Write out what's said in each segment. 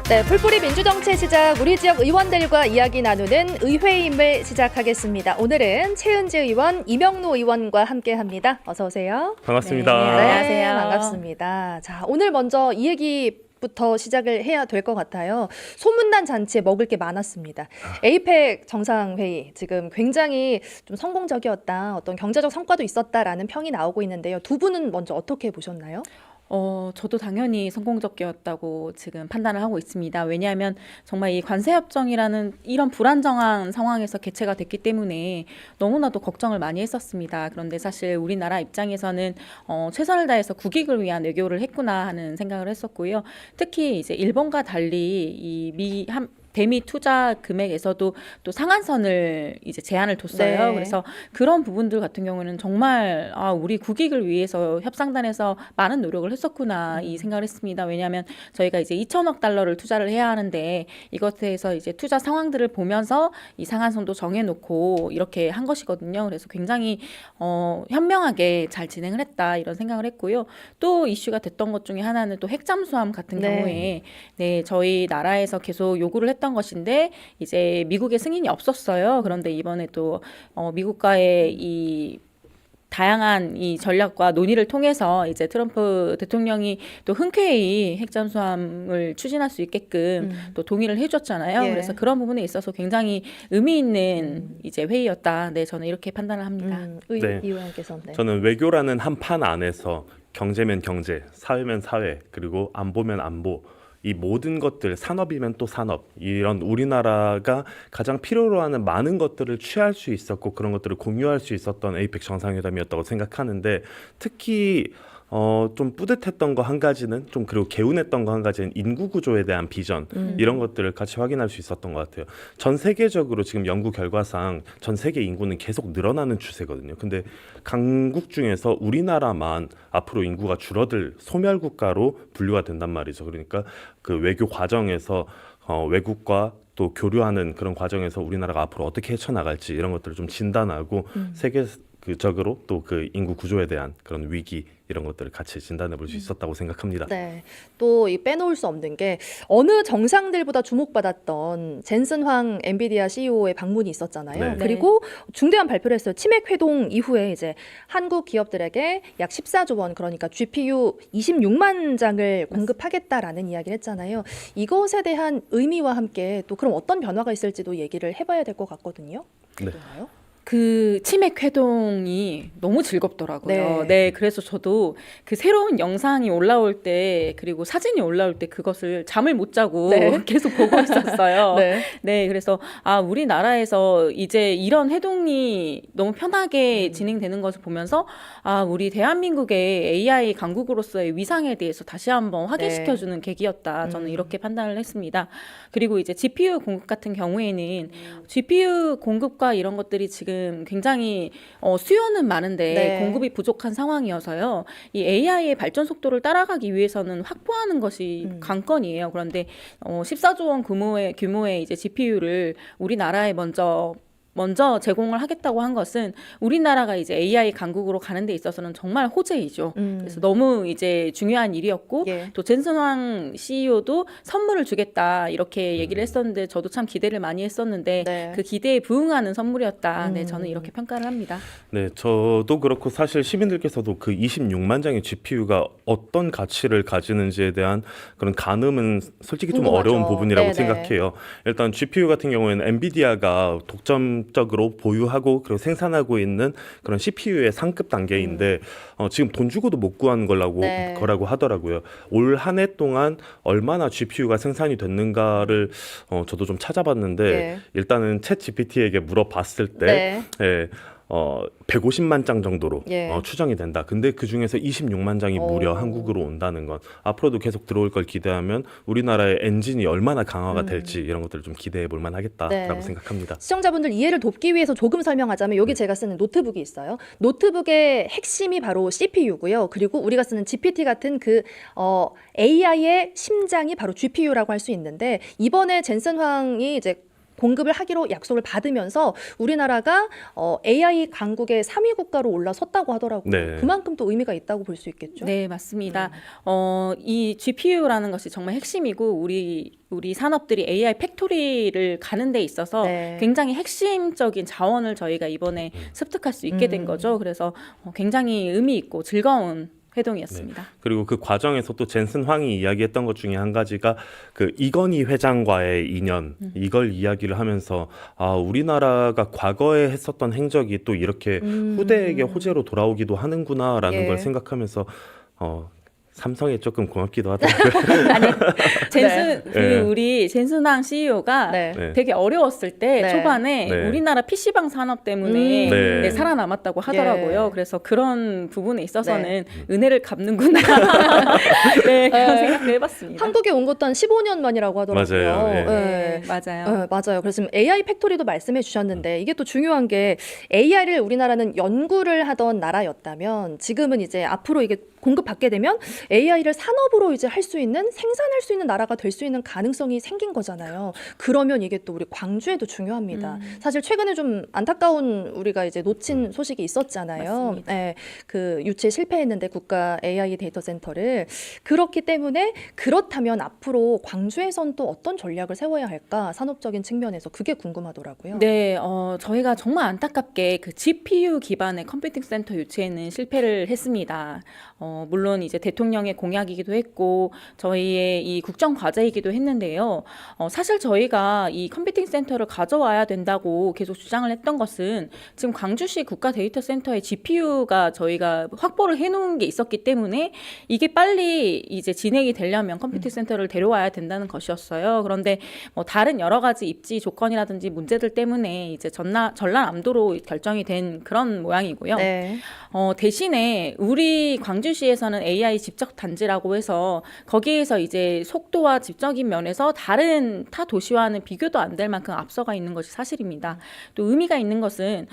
네, 풀뿌리 민주정치의 시작, 우리 지역 의원들과 이야기 나누는 의회임을 시작하겠습니다. 오늘은 최은지 의원, 이명노 의원과 함께합니다. 어서 오세요. 반갑습니다. 네, 안녕하세요. 반갑습니다. 자, 오늘 먼저 이 얘기부터 시작을 해야 될 것 같아요. 소문난 잔치에 먹을 게 많았습니다. 에이펙 정상회의 지금 굉장히 좀 성공적이었다, 어떤 경제적 성과도 있었다라는 평이 나오고 있는데요. 두 분은 먼저 어떻게 보셨나요? 저도 당연히 성공적이었다고 지금 판단을 하고 있습니다. 왜냐하면 정말 이 관세협정이라는 이런 불안정한 상황에서 개최가 됐기 때문에 너무나도 걱정을 많이 했었습니다. 그런데 사실 우리나라 입장에서는 최선을 다해서 국익을 위한 외교를 했구나 하는 생각을 했었고요. 특히 이제 일본과 달리 이 대미 투자 금액에서도 또 상한선을 이제 제한을 뒀어요. 네. 그래서 그런 부분들 같은 경우에는 정말 우리 국익을 위해서 협상단에서 많은 노력을 했었구나 이 생각을 했습니다. 왜냐하면 저희가 이제 2천억 달러를 투자를 해야 하는데 이것에서 이제 투자 상황들을 보면서 이 상한선도 정해놓고 이렇게 한 것이거든요. 그래서 굉장히 현명하게 잘 진행을 했다 이런 생각을 했고요. 또 이슈가 됐던 것 중에 하나는 또 핵잠수함 같은 네. 경우에 저희 나라에서 계속 요구를 했던 것인데 이제 미국의 승인이 없었어요. 그런데 이번에 또 미국과의 이 다양한 이 전략과 논의를 통해서 이제 트럼프 대통령이 또 흔쾌히 핵잠수함을 추진할 수 있게끔 또 동의를 해줬잖아요. 예. 그래서 그런 부분에 있어서 굉장히 의미 있는 이제 회의였다. 네, 저는 이렇게 판단을 합니다. 네. 이 의원께서. 네. 저는 외교라는 한 판 안에서 경제면 경제, 사회면 사회, 그리고 안보면 안보, 이 모든 것들, 산업이면 또 산업, 이런 우리나라가 가장 필요로 하는 많은 것들을 취할 수 있었고 그런 것들을 공유할 수 있었던 에이펙 정상회담이었다고 생각하는데, 특히 좀 뿌듯했던 거 한 가지는, 좀 그리고 개운했던 거 한 가지는 인구 구조에 대한 비전, 이런 것들을 같이 확인할 수 있었던 것 같아요. 전 세계적으로 지금 연구 결과상 전 세계 인구는 계속 늘어나는 추세거든요. 근데 강국 중에서 우리나라만 앞으로 인구가 줄어들 소멸 국가로 분류가 된단 말이죠. 그러니까 그 외교 과정에서 외국과 또 교류하는 그런 과정에서 우리나라가 앞으로 어떻게 헤쳐나갈지 이런 것들을 좀 진단하고 세계적으로 또 그 인구 구조에 대한 그런 위기 이런 것들을 같이 진단해 볼 수 있었다고 생각합니다. 네, 또 이 빼놓을 수 없는 게 어느 정상들보다 주목받았던 젠슨 황 엔비디아 CEO의 방문이 있었잖아요. 네. 그리고 중대한 발표를 했어요. 치맥 회동 이후에 이제 한국 기업들에게 약 14조 원, 그러니까 GPU 26만 장을 공급하겠다라는 이야기를 했잖아요. 이것에 대한 의미와 함께 또 그럼 어떤 변화가 있을지도 얘기를 해봐야 될 것 같거든요. 네. 그런가요? 그 치맥 회동이 너무 즐겁더라고요. 네, 그래서 저도 그 새로운 영상이 올라올 때 그리고 사진이 올라올 때 그것을 잠을 못 자고 네. 계속 보고 있었어요. 네. 네, 그래서 우리나라에서 이제 이런 회동이 너무 편하게 진행되는 것을 보면서 우리 대한민국의 AI 강국으로서의 위상에 대해서 다시 한번 확인시켜주는 계기였다. 저는 이렇게 판단을 했습니다. 그리고 이제 GPU 공급 같은 경우에는 GPU 공급과 이런 것들이 지금 굉장히 수요는 많은데 네. 공급이 부족한 상황이어서요. 이 AI의 발전 속도를 따라가기 위해서는 확보하는 것이 관건이에요. 그런데 14조 원 규모의 이제 GPU를 우리나라에 먼저 제공을 하겠다고 한 것은 우리나라가 이제 AI 강국으로 가는 데 있어서는 정말 호재이죠. 그래서 너무 이제 중요한 일이었고 예. 또 젠슨 황 CEO도 선물을 주겠다 이렇게 얘기를 했었는데 저도 참 기대를 많이 했었는데 네. 그 기대에 부응하는 선물이었다. 네, 저는 이렇게 평가를 합니다. 네, 저도 그렇고 사실 시민들께서도 그 26만 장의 GPU가 어떤 가치를 가지는지에 대한 그런 가늠은 솔직히 좀 궁금하죠. 어려운 부분이라고 네네. 생각해요. 일단 GPU 같은 경우에는 엔비디아가 독점적으로 보유하고 그리고 생산하고 있는 그런 CPU의 상급 단계인데 지금 돈 주고도 못 구하는 네. 거라고 하더라고요. 올 한 해 동안 얼마나 GPU가 생산이 됐는가를 저도 좀 찾아봤는데 예. 일단은 챗 GPT에게 물어봤을 때 네. 예, 150만 장 정도로 예. 추정이 된다. 근데 그 중에서 26만 장이 무려 오. 한국으로 온다는 건 앞으로도 계속 들어올 걸 기대하면 우리나라의 엔진이 얼마나 강화가 될지 이런 것들을 좀 기대해 볼 만하겠다라고 네. 생각합니다. 시청자분들 이해를 돕기 위해서 조금 설명하자면 여기 제가 쓰는 노트북이 있어요. 노트북의 핵심이 바로 CPU고요. 그리고 우리가 쓰는 GPT 같은 그 AI의 심장이 바로 GPU라고 할 수 있는데 이번에 젠슨 황이 이제 공급을 하기로 약속을 받으면서 우리나라가 AI 강국의 3위 국가로 올라섰다고 하더라고요. 네. 그만큼 또 의미가 있다고 볼 수 있겠죠. 네, 맞습니다. 이 GPU라는 것이 정말 핵심이고 우리 산업들이 AI 팩토리를 가는 데 있어서 네. 굉장히 핵심적인 자원을 저희가 이번에 습득할 수 있게 된 거죠. 그래서 굉장히 의미 있고 즐거운 회동이었습니다. 그리고 그 과정에서 또 젠슨 황이 이야기했던 것 중에 한 가지가 그 이건희 회장과의 인연, 이걸 이야기를 하면서 우리나라가 과거에 했었던 행적이 또 이렇게 후대에게 호재로 돌아오기도 하는구나라는 예. 걸 생각하면서 삼성에 조금 고맙기도 하더라고요. 아니, 젠슨 네. 우리 젠슨왕 CEO가 네. 네. 되게 어려웠을 때 네. 초반에 네. 우리나라 PC방 산업 때문에 네. 네, 살아남았다고 하더라고요. 예. 그래서 그런 부분에 있어서는 은혜를 갚는구나. 네, 그런 생각도 해봤습니다. 한국에 온 것도 한 15년 만이라고 하더라고요. 맞아요. 예. 네, 맞아요. 네, 맞아요. 그래서 지금 AI 팩토리도 말씀해 주셨는데 이게 또 중요한 게 AI를 우리나라는 연구를 하던 나라였다면 지금은 이제 앞으로 이게 공급받게 되면 AI를 산업으로 이제 할 수 있는 생산할 수 있는 나라가 될 수 있는 가능성이 생긴 거잖아요. 그러면 이게 또 우리 광주에도 중요합니다. 사실 최근에 좀 안타까운 우리가 이제 놓친 소식이 있었잖아요. 맞습니다. 네, 그 유치에 실패했는데 국가 AI 데이터 센터를 그렇기 때문에 그렇다면 앞으로 광주에선 또 어떤 전략을 세워야 할까 산업적인 측면에서 그게 궁금하더라고요. 네, 저희가 정말 안타깝게 그 GPU 기반의 컴퓨팅 센터 유치에는 실패를 했습니다. 물론 이제 대통령의 공약이기도 했고 저희의 이 국정 과제이기도 했는데요. 사실 저희가 이 컴퓨팅 센터를 가져와야 된다고 계속 주장을 했던 것은 지금 광주시 국가 데이터 센터의 GPU가 저희가 확보를 해놓은 게 있었기 때문에 이게 빨리 이제 진행이 되려면 컴퓨팅 센터를 데려와야 된다는 것이었어요. 그런데 뭐 다른 여러 가지 입지 조건이라든지 문제들 때문에 이제 전라남도로 결정이 된 그런 모양이고요. 네. 대신에 우리 광주시에서는 AI 집적 단지라고 해서 거기에서 이제 속도와 집적인 면에서 다른 타 도시와는 비교도 안 될 만큼 앞서가 있는 것이 사실입니다. 또 의미가 있는 것은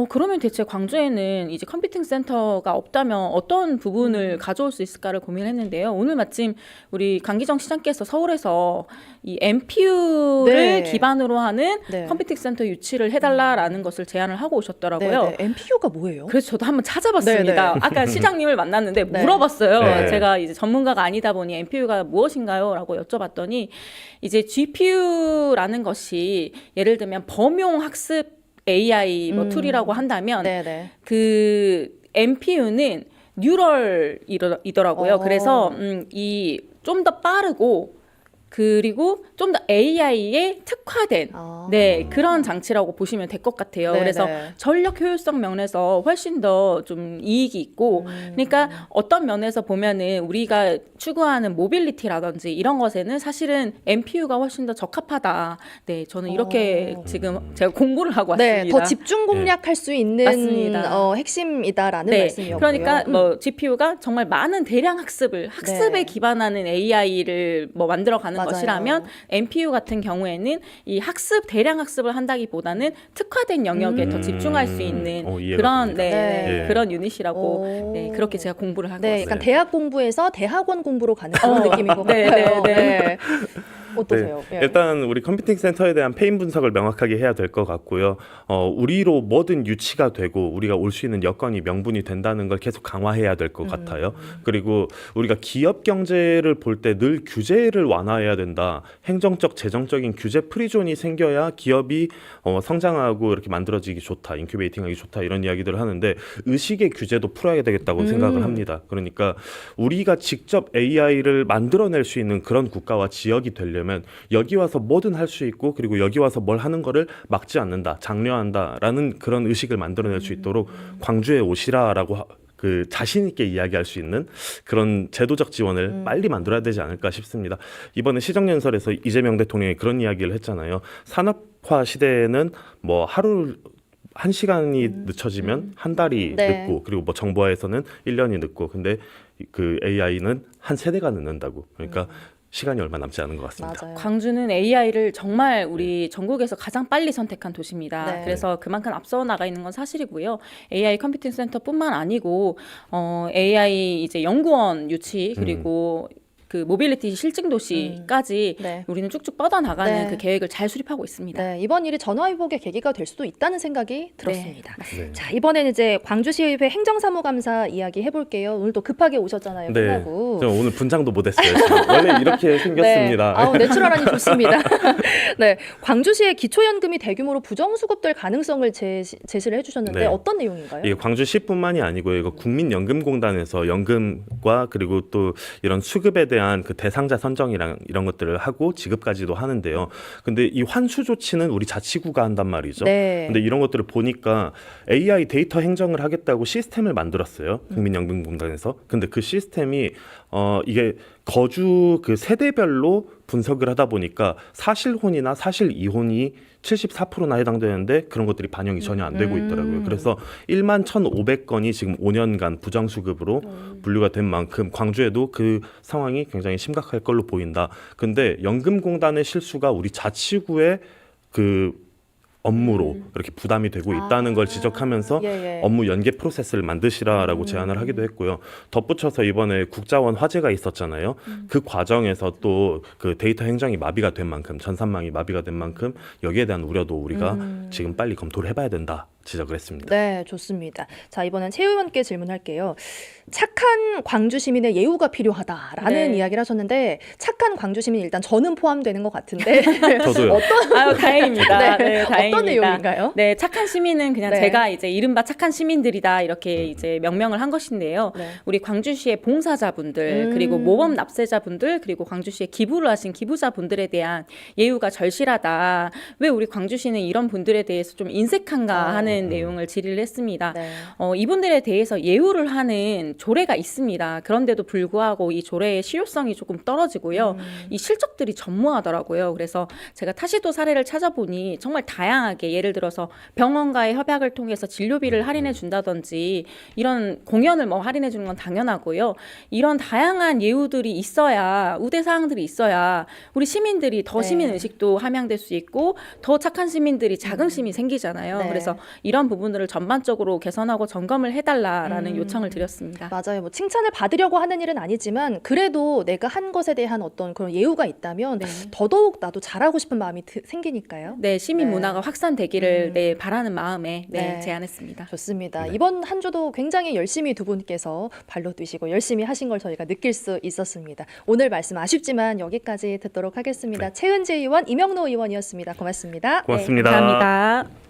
그러면 대체 광주에는 이제 컴퓨팅 센터가 없다면 어떤 부분을 가져올 수 있을까를 고민했는데요. 오늘 마침 우리 강기정 시장께서 서울에서 이 MPU를 네. 기반으로 하는 네. 컴퓨팅 센터 유치를 해달라라는 것을 제안을 하고 오셨더라고요. 네, 네. MPU가 뭐예요? 그래서 저도 한번 찾아봤습니다. 네, 네. 아까 시장님을 만났는데 네. 물어봤어요. 네. 제가 이제 전문가가 아니다 보니 MPU가 무엇인가요? 라고 여쭤봤더니 이제 GPU라는 것이 예를 들면 범용 학습 AI 뭐 툴이라고 한다면 네, 네. 그 MPU는 뉴럴이더라고요. 그래서 이 좀 더 빠르고 그리고 좀 더 AI에 특화된 그런 장치라고 보시면 될 것 같아요. 네, 그래서 네. 전력 효율성 면에서 훨씬 더 좀 이익이 있고 그러니까 어떤 면에서 보면은 우리가 추구하는 모빌리티라든지 이런 것에는 사실은 MPU가 훨씬 더 적합하다. 네, 저는 이렇게 지금 제가 공부를 하고 왔습니다. 네, 더 집중 공략할 수 있는 맞습니다. 핵심이다라는 네, 말씀이었고요. 그러니까 뭐 GPU가 정말 많은 대량 학습에 네. 기반하는 AI를 뭐 만들어가는 맞아요. 것이라면 MPU 같은 경우에는 이 대량 학습을 한다기보다는 특화된 영역에 더 집중할 수 있는 이해가 그런 됩니다. 네. 그런 유닛이라고 오. 네, 그렇게 제가 공부를 하고 네, 왔어요. 약간 대학 공부에서 대학원 공부로 가는 그런 느낌인 것 네, 같아요. 네, 네. 어떠세요? 네, 예. 일단 우리 컴퓨팅 센터에 대한 페인 분석을 명확하게 해야 될 것 같고요. 우리로 뭐든 유치가 되고 우리가 올 수 있는 여건이 명분이 된다는 걸 계속 강화해야 될 것 같아요. 그리고 우리가 기업 경제를 볼 때 늘 규제를 완화해야 된다. 행정적, 재정적인 규제 프리존이 생겨야 기업이 성장하고 이렇게 만들어지기 좋다. 인큐베이팅하기 좋다. 이런 이야기들을 하는데 의식의 규제도 풀어야 되겠다고 생각을 합니다. 그러니까 우리가 직접 AI를 만들어낼 수 있는 그런 국가와 지역이 되려면 여기 와서 뭐든 할 수 있고 그리고 여기 와서 뭘 하는 거를 막지 않는다, 장려한다라는 그런 의식을 만들어낼 수 있도록 광주에 오시라라고 그 자신 있게 이야기할 수 있는 그런 제도적 지원을 빨리 만들어야 되지 않을까 싶습니다. 이번에 시정연설에서 이재명 대통령이 그런 이야기를 했잖아요. 산업화 시대에는 뭐 하루 1시간이 늦춰지면 한 달이 네. 늦고 그리고 뭐 정보화에서는 1년이 늦고 근데 그 AI는 한 세대가 늦는다고. 그러니까 시간이 얼마 남지 않은 것 같습니다. 맞아요. 광주는 AI를 정말 우리 전국에서 가장 빨리 선택한 도시입니다. 네. 그래서 그만큼 앞서 나가 있는 건 사실이고요. AI 컴퓨팅 센터뿐만 아니고 AI 이제 연구원 유치 그리고 그 모빌리티 실증 도시까지 네. 우리는 쭉쭉 뻗어나가는 네. 그 계획을 잘 수립하고 있습니다. 네, 이번 일이 전화위복의 계기가 될 수도 있다는 생각이 들었습니다. 네. 자, 이번에는 이제 광주시의회 행정사무감사 이야기 해볼게요. 오늘 또 급하게 오셨잖아요. 네. 끝나고. 저 오늘 분장도 못했어요. 지금. 원래 이렇게 생겼습니다. 네. 아우, 내추럴하니 좋습니다. 네, 광주시의 기초연금이 대규모로 부정수급될 가능성을 제시를 해주셨는데 네. 어떤 내용인가요? 이게 광주시뿐만이 아니고 이거 국민연금공단에서 연금과 그리고 또 이런 수급에 대한 그 대상자 선정이랑 이런 것들을 하고 지급까지도 하는데요. 근데 이 환수 조치는 우리 자치구가 한단 말이죠. 네. 근데 이런 것들을 보니까 AI 데이터 행정을 하겠다고 시스템을 만들었어요. 국민연금공단에서. 근데 그 시스템이 이게 거주 그 세대별로 분석을 하다 보니까 사실혼이나 사실 이혼이 74%나 해당되는데 그런 것들이 반영이 전혀 안 되고 있더라고요. 그래서 1만 1,500건이 지금 5년간 부정수급으로 분류가 된 만큼 광주에도 그 상황이 굉장히 심각할 걸로 보인다. 근데 연금공단의 실수가 우리 자치구의 그 업무로 이렇게 부담이 되고 있다는 걸 지적하면서 예, 예. 업무 연계 프로세스를 만드시라라고 제안을 하기도 했고요. 덧붙여서 이번에 국자원 화재가 있었잖아요. 그 과정에서 또 그 데이터 행정이 마비가 된 만큼 전산망이 마비가 된 만큼 여기에 대한 우려도 우리가 지금 빨리 검토를 해봐야 된다 지적을 했습니다. 네, 좋습니다. 자, 이번엔 최 의원께 질문할게요. 착한 광주 시민의 예우가 필요하다라는 네. 이야기를 하셨는데 착한 광주 시민 일단 저는 포함되는 것 같은데 저도요. 아유, 다행입니다. 네, 다행입니다. 어떤 내용인가요? 네, 착한 시민은 그냥 네. 제가 이제 이른바 착한 시민들이다 이렇게 이제 명명을 한 것인데요. 네. 우리 광주시의 봉사자분들 그리고 모범 납세자분들 그리고 광주시에 기부를 하신 기부자분들에 대한 예우가 절실하다. 왜 우리 광주시는 이런 분들에 대해서 좀 인색한가 하는 내용을 질의를 했습니다. 네. 이분들에 대해서 예우를 하는 조례가 있습니다. 그런데도 불구하고 이 조례의 실효성이 조금 떨어지고요. 이 실적들이 전무하더라고요. 그래서 제가 타시도 사례를 찾아보니 정말 다양하게 예를 들어서 병원과의 협약을 통해서 진료비를 할인해 준다든지 이런 공연을 뭐 할인해 주는 건 당연하고요. 이런 다양한 예우들이 있어야 우대 사항들이 있어야 우리 시민들이 더 네. 시민 의식도 함양될 수 있고 더 착한 시민들이 자긍심이 생기잖아요. 네. 그래서 이런 부분들을 전반적으로 개선하고 점검을 해달라라는 요청을 드렸습니다. 맞아요. 뭐 칭찬을 받으려고 하는 일은 아니지만 그래도 내가 한 것에 대한 어떤 그런 예우가 있다면 네. 더더욱 나도 잘하고 싶은 마음이 생기니까요. 네, 시민 네. 문화가 확산되기를 바라는 마음에 네. 제안했습니다. 좋습니다. 네. 이번 한 주도 굉장히 열심히 두 분께서 발로 뛰시고 열심히 하신 걸 저희가 느낄 수 있었습니다. 오늘 말씀 아쉽지만 여기까지 듣도록 하겠습니다. 최은지 의원, 이명노 의원이었습니다. 고맙습니다. 고맙습니다. 네, 감사합니다.